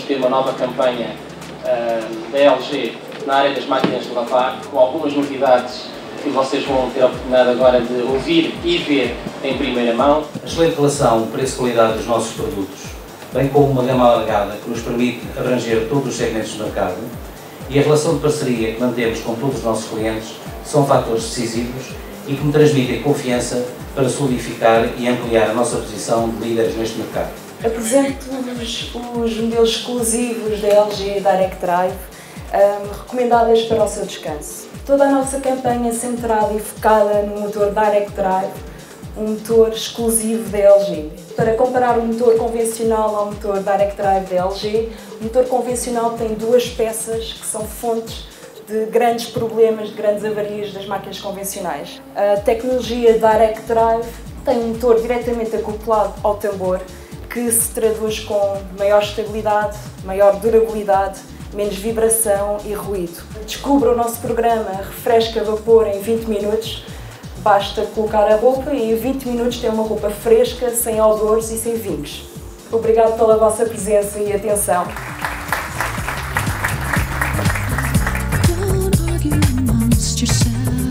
ter uma nova campanha da LG na área das máquinas de lavar, com algumas novidades que vocês vão ter a oportunidade agora de ouvir e ver em primeira mão. A excelente relação preço-qualidade dos nossos produtos, bem como uma gama alargada que nos permite abranger todos os segmentos do mercado, e a relação de parceria que mantemos com todos os nossos clientes são fatores decisivos e que me transmitem confiança para solidificar e ampliar a nossa posição de líderes neste mercado. Apresento-vos os modelos exclusivos da LG Direct Drive, recomendadas para o seu descanso. Toda a nossa campanha centrada e focada no motor Direct Drive, um motor exclusivo da LG. Para comparar o motor convencional ao motor Direct Drive da LG, o motor convencional tem duas peças que são fontes de grandes problemas, de grandes avarias das máquinas convencionais. A tecnologia Direct Drive tem um motor diretamente acoplado ao tambor, que se traduz com maior estabilidade, maior durabilidade, menos vibração e ruído. Descubra o nosso programa Refresca Vapor em 20 minutos. Basta colocar a roupa e em 20 minutos tem uma roupa fresca, sem odores e sem vinhos. Obrigado pela vossa presença e atenção. Don't argue amongst yourselves.